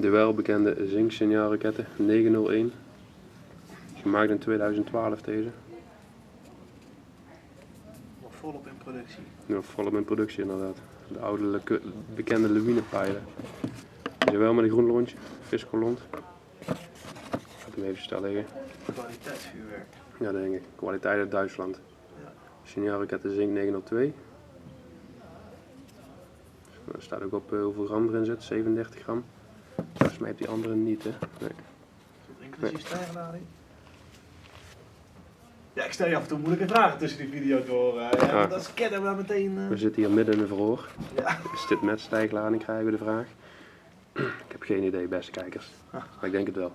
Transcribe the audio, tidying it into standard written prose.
De welbekende Zink signalrakete 901. Gemaakt in 2012 deze. Nog volop in productie. Nog volop in productie inderdaad. De oude bekende lawinepijlen. Die wel met een groen lontje, viscolont. Ik ga hem even staan liggen. Kwaliteitsvuurwerk. Ja, denk ik. Kwaliteit uit Duitsland. Ja. Signalrakete Zink 902. Er staat ook op hoeveel gram erin zit, 37 gram. Volgens mij heeft die andere niet, hè? Nee. Inclusief stijglading. Ja, ik stel je af en toe moeilijke vragen tussen die video's door. Ja, dat scannen we meteen. We zitten hier midden in een verhoor. Ja. Is dit met stijglading, krijgen we de vraag? Ik heb geen idee, beste kijkers. Maar ik denk het wel.